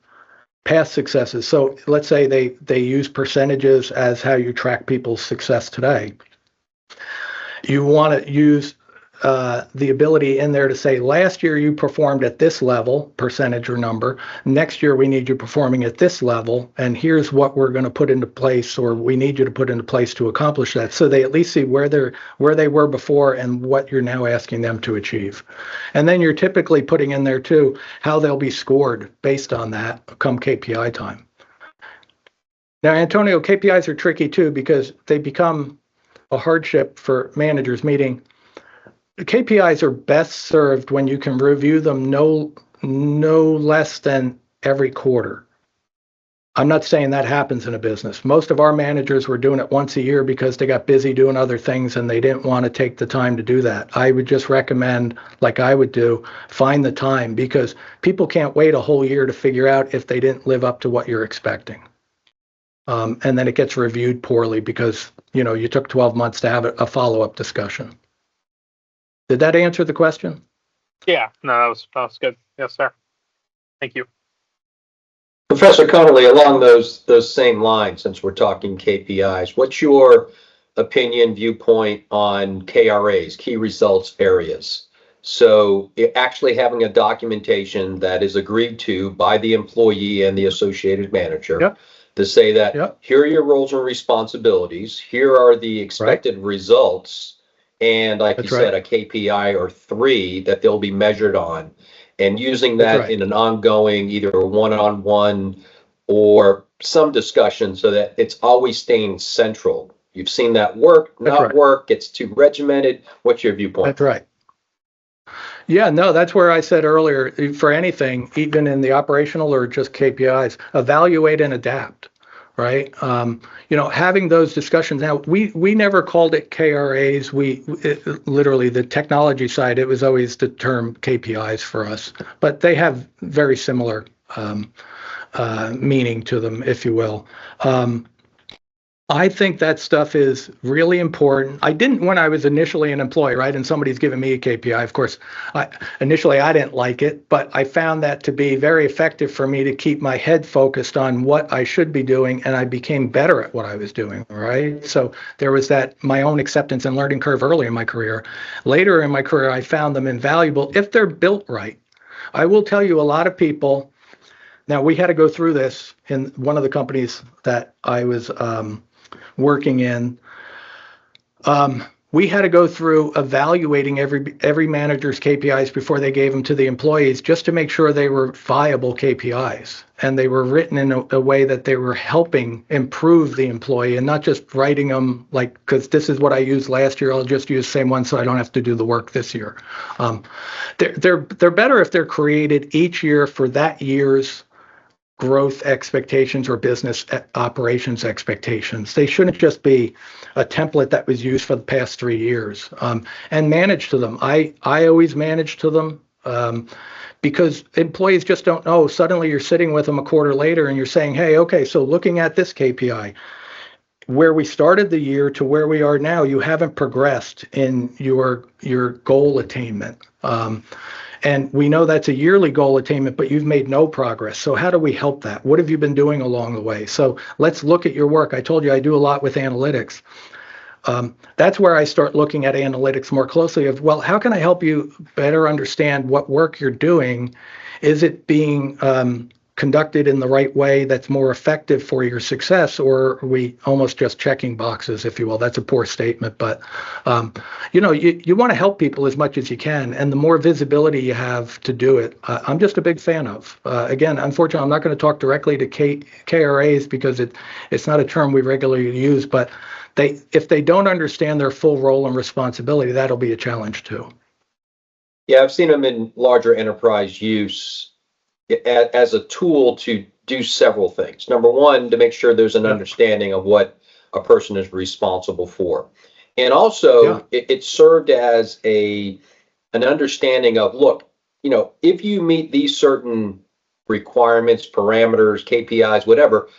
past successes. So let's say they use percentages as how you track people's success today. You want to use the ability in there to say, last year you performed at this level, percentage or number. Next year we need you performing at this level, and here's what we're going to put into place, or we need you to put into place to accomplish that. So they at least see where they were before and what you're now asking them to achieve. And then you're typically putting in there too how they'll be scored based on that come KPI time. Now, Antonio, KPIs are tricky too because they become a hardship for managers, meaning KPIs are best served when you can review them no less than every quarter. I'm not saying that happens in a business. Most of our managers were doing it once a year because they got busy doing other things and they didn't want to take the time to do that. I would just recommend, like I would do, find the time, because people can't wait a whole year to figure out if they didn't live up to what you're expecting. And then it gets reviewed poorly because, you took 12 months to have a follow-up discussion. Did that answer the question? Yeah, no, that was good. Yes, sir. Thank you. Professor Connolly, along those same lines, since we're talking KPIs, what's your opinion, viewpoint on KRAs, key results areas? So actually having a documentation that is agreed to by the employee and the associated manager Yep. to say that Yep. here are your roles and responsibilities, here are the Right. expected results, and like you That's said, right. a KPI or three that they'll be measured on, and using That's that right. in an ongoing, either one-on-one or some discussion so that it's always staying central. You've seen that work, That's not right. work, it's too regimented. What's your viewpoint? That's right. Yeah, no, that's where I said earlier, for anything, even in the operational or just KPIs, evaluate and adapt, right? Having those discussions. Now, we never called it KRAs. Literally the technology side, it was always the term KPIs for us, but they have very similar meaning to them, if you will. I think that stuff is really important. I didn't when I was initially an employee, right? And somebody's giving me a KPI. Of course, initially I didn't like it, but I found that to be very effective for me to keep my head focused on what I should be doing, and I became better at what I was doing, right? So there was that my own acceptance and learning curve early in my career. Later in my career, I found them invaluable if they're built right. I will tell you, a lot of people. Now, we had to go through this in one of the companies that I was working in. We had to go through evaluating every manager's KPIs before they gave them to the employees, just to make sure they were viable KPIs and they were written in a way that they were helping improve the employee, and not just writing them like, because this is what I used last year, I'll just use the same one so I don't have to do the work this year. They're better if they're created each year for that year's growth expectations or business operations expectations. They shouldn't just be a template that was used for the past 3 years, and manage to them. I always manage to them, because employees just don't know. Suddenly you're sitting with them a quarter later and you're saying, hey, okay, so looking at this KPI, where we started the year to where we are now, you haven't progressed in your goal attainment. And we know that's a yearly goal attainment, but you've made no progress. So how do we help that? What have you been doing along the way? So let's look at your work. I told you I do a lot with analytics. That's where I start looking at analytics more closely of, well, how can I help you better understand what work you're doing? Is it being conducted in the right way that's more effective for your success, or are we almost just checking boxes, if you will? That's a poor statement, but you want to help people as much as you can, and the more visibility you have to do it, I'm just a big fan of. Again, unfortunately, I'm not going to talk directly to KRAs because it's not a term we regularly use, but if they don't understand their full role and responsibility, that'll be a challenge too. Yeah, I've seen them in larger enterprise use as a tool to do several things. Number one, to make sure there's an understanding of what a person is responsible for. And also, it served as an understanding of, look, if you meet these certain requirements, parameters, KPIs, whatever,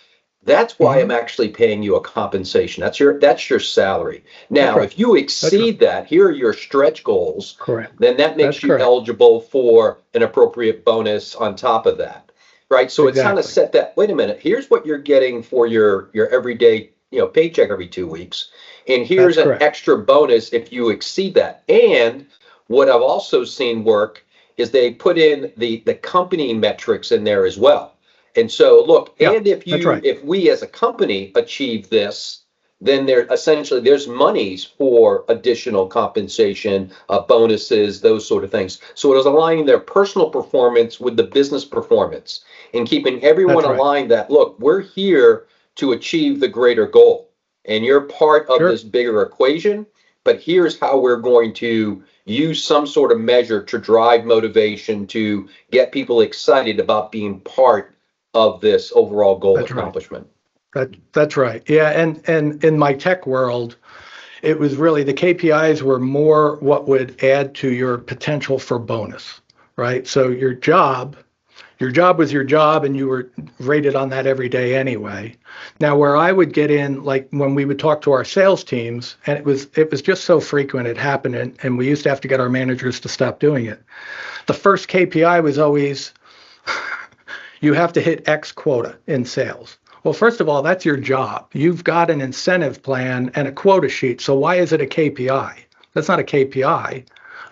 that's why I'm actually paying you a compensation. That's your salary. Now, if you exceed that, here are your stretch goals. Correct. Then that makes you eligible for an appropriate bonus on top of that, right? So it's kind of set that. Wait a minute. Here's what you're getting for your everyday paycheck every 2 weeks, and here's an extra bonus if you exceed that. And what I've also seen work is they put in the company metrics in there as well. And so, look, and if we as a company achieve this, then there's monies for additional compensation, bonuses, those sort of things. So it is aligning their personal performance with the business performance and keeping everyone aligned that, look, we're here to achieve the greater goal. And you're part of this bigger equation, but here's how we're going to use some sort of measure to drive motivation, to get people excited about being part of this overall goal accomplishment. That's right. Yeah, and in my tech world, it was really the KPIs were more what would add to your potential for bonus, right? So your job was your job, and you were rated on that every day anyway. Now, where I would get in, like when we would talk to our sales teams, and it was just so frequent, it happened, and we used to have to get our managers to stop doing it. The first KPI was always, you have to hit X quota in sales. Well, first of all, that's your job. You've got an incentive plan and a quota sheet. So why is it a KPI? That's not a KPI.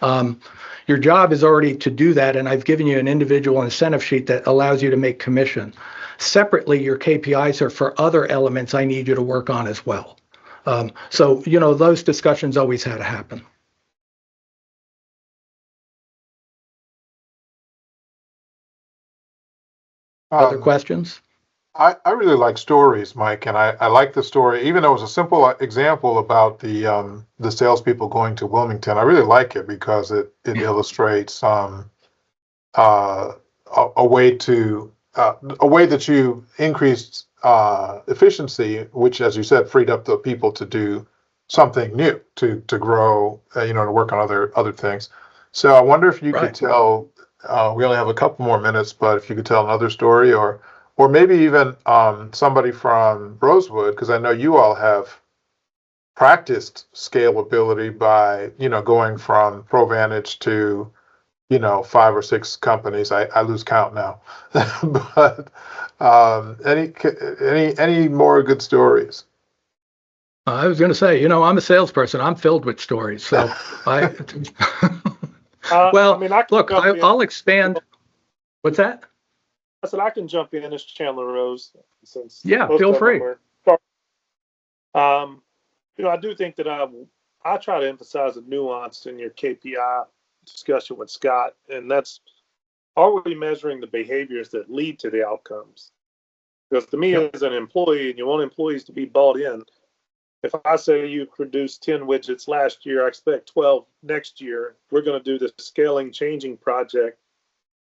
Your job is already to do that, and I've given you an individual incentive sheet that allows you to make commission. Separately, your KPIs are for other elements I need you to work on as well. So, those discussions always had to happen. Other questions? I really like stories, Mike, and I like the story, even though it was a simple example about the salespeople going to Wilmington. I really like it because it illustrates a way that you increased efficiency, which, as you said, freed up the people to do something new, to grow, to work on other things. So I wonder if you could tell. We only have a couple more minutes, but if you could tell another story, or maybe even somebody from Rosewood, because I know you all have practiced scalability by going from ProVantage to 5 or 6 companies. I lose count now, but any more good stories? I was going to say, I'm a salesperson. I'm filled with stories. So well, I mean, look, I'll expand. What's that? I said I can jump in as Chandler Rose, since feel free. I do think that I try to emphasize the nuance in your KPI discussion with Scott, and that's, are we measuring the behaviors that lead to the outcomes? Because to me, as an employee, and you want employees to be bought in, if I say you produced 10 widgets last year, I expect 12 next year, we're going to do the scaling changing project.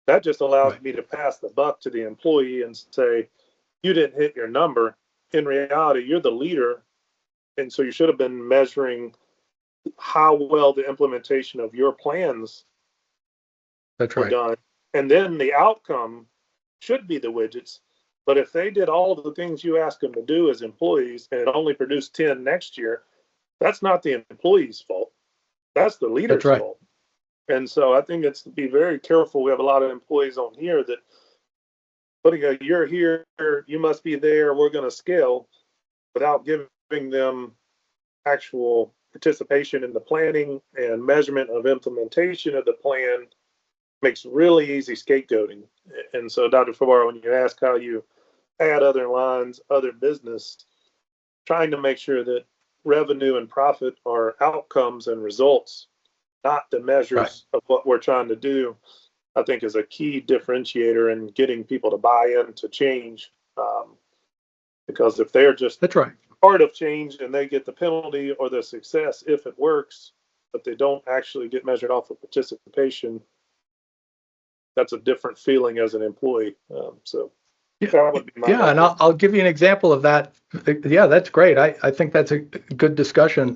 That just allows me to pass the buck to the employee and say, you didn't hit your number. In reality, you're the leader. And so you should have been measuring how well the implementation of your plans were done. And then the outcome should be the widgets. But if they did all of the things you asked them to do as employees and it only produced 10 next year, that's not the employee's fault. That's the leader's fault. And so I think it's to be very careful. We have a lot of employees on here that putting a "you're here, you must be there, we're going to scale," without giving them actual participation in the planning and measurement of implementation of the plan makes really easy scapegoating. And so, Dr. Farrar, when you ask how you add other lines, other business, trying to make sure that revenue and profit are outcomes and results, not the measures of what we're trying to do, I think is a key differentiator in getting people to buy into change. Because if they're just part of change and they get the penalty or the success if it works, but they don't actually get measured off of participation, that's a different feeling as an employee. That would be my and I'll give you an example of that. Yeah, that's great. I think that's a good discussion.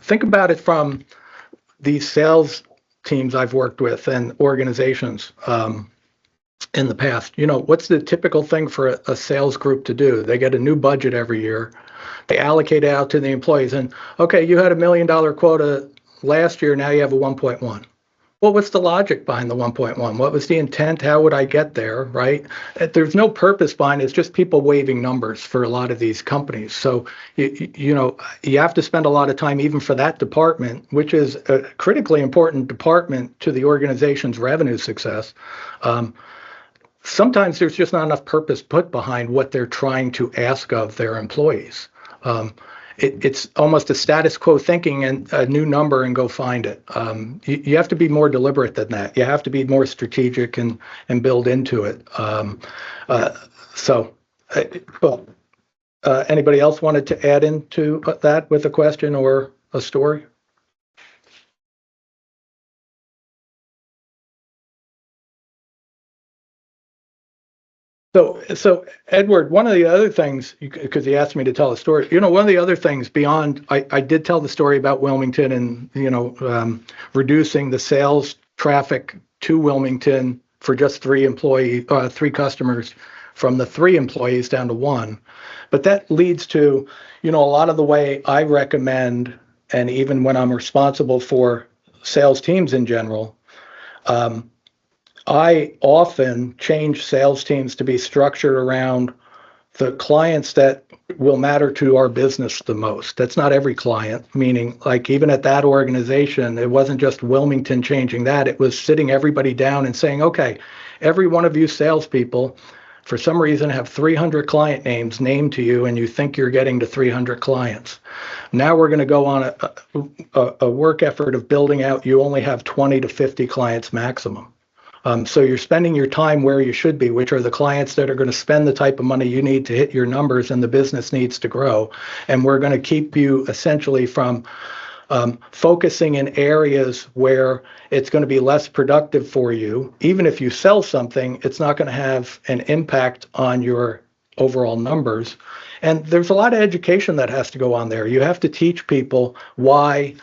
Think about it from these sales teams I've worked with and organizations in the past. What's the typical thing for a sales group to do? They get a new budget every year. They allocate it out to the employees. And, okay, you had $1 million quota last year. Now you have a 1.1. Well, what's the logic behind the 1.1? What was the intent? How would I get there, right? There's no purpose behind it. It's just people waving numbers for a lot of these companies. So, you have to spend a lot of time even for that department, which is a critically important department to the organization's revenue success. Sometimes there's just not enough purpose put behind what they're trying to ask of their employees. It's almost a status quo thinking and a new number and go find it. You have to be more deliberate than that. You have to be more strategic and build into it. Anybody else wanted to add into that with a question or a story? So Edward, one of the other things, because he asked me to tell a story, one of the other things beyond, I did tell the story about Wilmington and, reducing the sales traffic to Wilmington for just 3 customers from the 3 employees down to 1. But that leads to, a lot of the way I recommend, and even when I'm responsible for sales teams in general, I often change sales teams to be structured around the clients that will matter to our business the most. That's not every client, meaning like even at that organization, it wasn't just Wilmington changing that. It was sitting everybody down and saying, okay, every one of you salespeople, for some reason, have 300 client names named to you, and you think you're getting to 300 clients. Now we're going to go on a work effort of building out. You only have 20 to 50 clients maximum. So you're spending your time where you should be, which are the clients that are going to spend the type of money you need to hit your numbers and the business needs to grow. And we're going to keep you essentially from focusing in areas where it's going to be less productive for you. Even if you sell something, it's not going to have an impact on your overall numbers. And there's a lot of education that has to go on there. You have to teach people why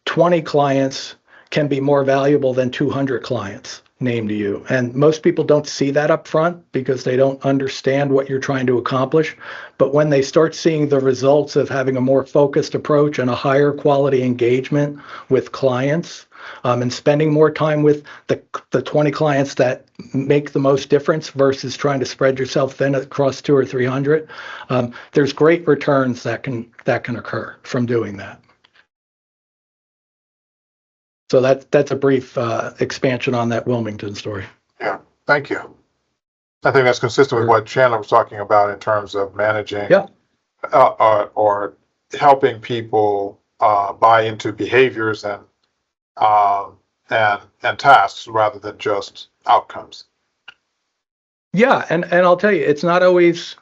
20 clients can be more valuable than 200 clients named to you. And most people don't see that up front because they don't understand what you're trying to accomplish. But when they start seeing the results of having a more focused approach and a higher quality engagement with clients, and spending more time with the 20 clients that make the most difference versus trying to spread yourself thin across 200 or 300, there's great returns that can occur from doing that. So that's a brief expansion on that Wilmington story. Yeah, thank you. I think that's consistent with what Chandler was talking about in terms of managing, or helping people buy into behaviors and tasks rather than just outcomes. Yeah, and I'll tell you, it's not always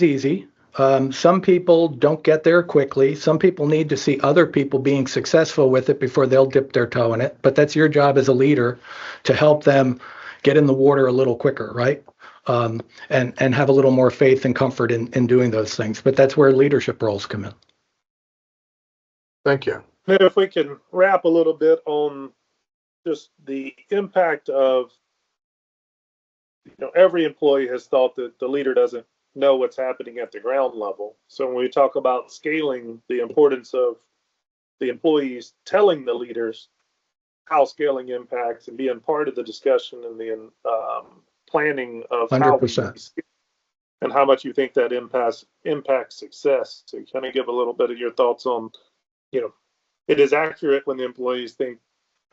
easy. Some people don't get there quickly. Some people need to see other people being successful with it before they'll dip their toe in it. But that's your job as a leader to help them get in the water a little quicker, right? And have a little more faith and comfort in doing those things. But that's where leadership roles come in. Thank you. Now, if we can wrap a little bit on just the impact of, every employee has thought that the leader doesn't know what's happening at the ground level. So when we talk about scaling, the importance of the employees telling the leaders how scaling impacts and being part of the discussion and the planning of 100%. And how much you think that impacts success. So kind of give a little bit of your thoughts on, it is accurate when the employees think,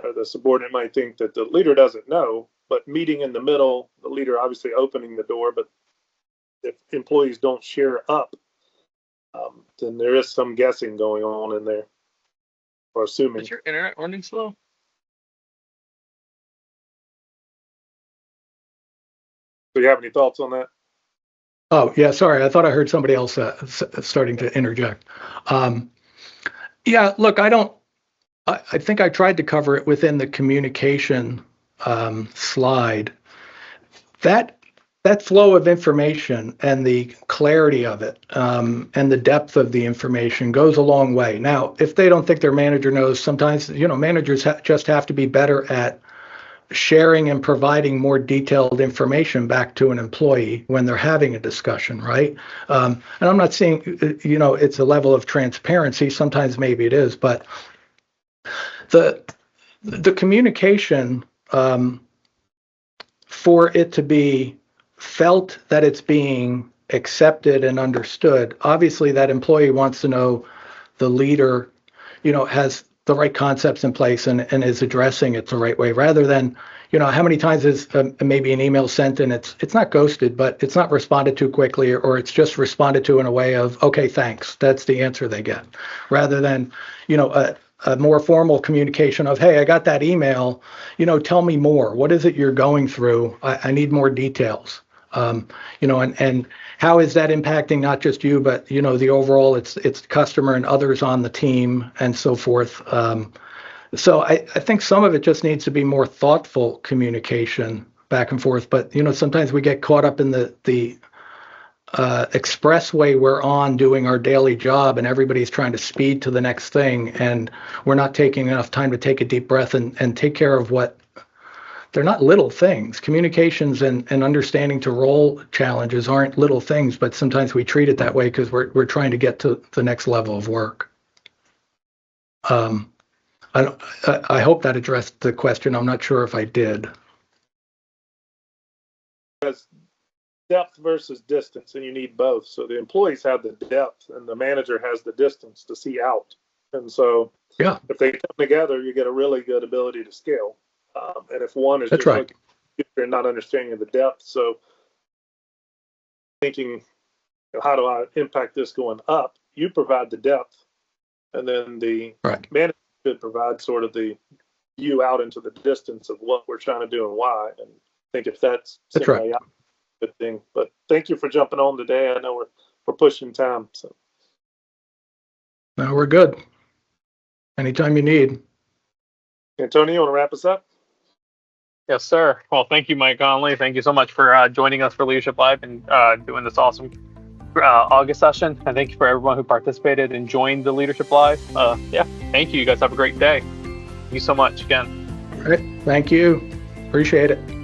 or the subordinate might think that the leader doesn't know, but meeting in the middle, the leader obviously opening the door, but if employees don't share up, then there is some guessing going on in there, or assuming. Is your internet running slow? Do you have any thoughts on that? Oh, yeah, sorry. I thought I heard somebody else starting to interject. Yeah, look, I think I tried to cover it within the communication slide. That flow of information and the clarity of it and the depth of the information goes a long way. Now, if they don't think their manager knows, sometimes, managers just have to be better at sharing and providing more detailed information back to an employee when they're having a discussion, right? And I'm not saying, it's a level of transparency. Sometimes maybe it is, but the communication for it to be felt that it's being accepted and understood, obviously that employee wants to know the leader, has the right concepts in place and is addressing it the right way, rather than, how many times is maybe an email sent and it's not ghosted, but it's not responded to quickly, or it's just responded to in a way of, okay, thanks. That's the answer they get, rather than, a more formal communication of, hey, I got that email, tell me more. What is it you're going through? I need more details. And how is that impacting not just you, but, the overall, it's the customer and others on the team and so forth. So I think some of it just needs to be more thoughtful communication back and forth. But, sometimes we get caught up in the expressway we're on doing our daily job, and everybody's trying to speed to the next thing. And we're not taking enough time to take a deep breath and take care of what they're not little things. Communications and understanding to role challenges aren't little things, but sometimes we treat it that way because we're trying to get to the next level of work. I hope that addressed the question. I'm not sure if I did. depth versus distance, and you need both. So the employees have the depth, and the manager has the distance to see out. And so, Yeah, if they come together, you get a really good ability to scale. And if one is that's just right. looking at the future and not understanding the depth, so thinking, you know, how do I impact this going up? You provide the depth, and then the Right. manager should provide sort of the view out into the distance of what we're trying to do and why. And I think if that's right. a good thing. But thank you for jumping on today. I know we're pushing time. So No, we're good. Anytime you need. Antonio, you want to wrap us up? Yes, sir. Well, thank you, Mike Connolly. Thank you so much for joining us for Leadership Live and doing this awesome August session. And thank you for everyone who participated and joined the Leadership Live. Yeah, thank you. You guys have a great day. Thank you so much again. All right. Thank you. Appreciate it.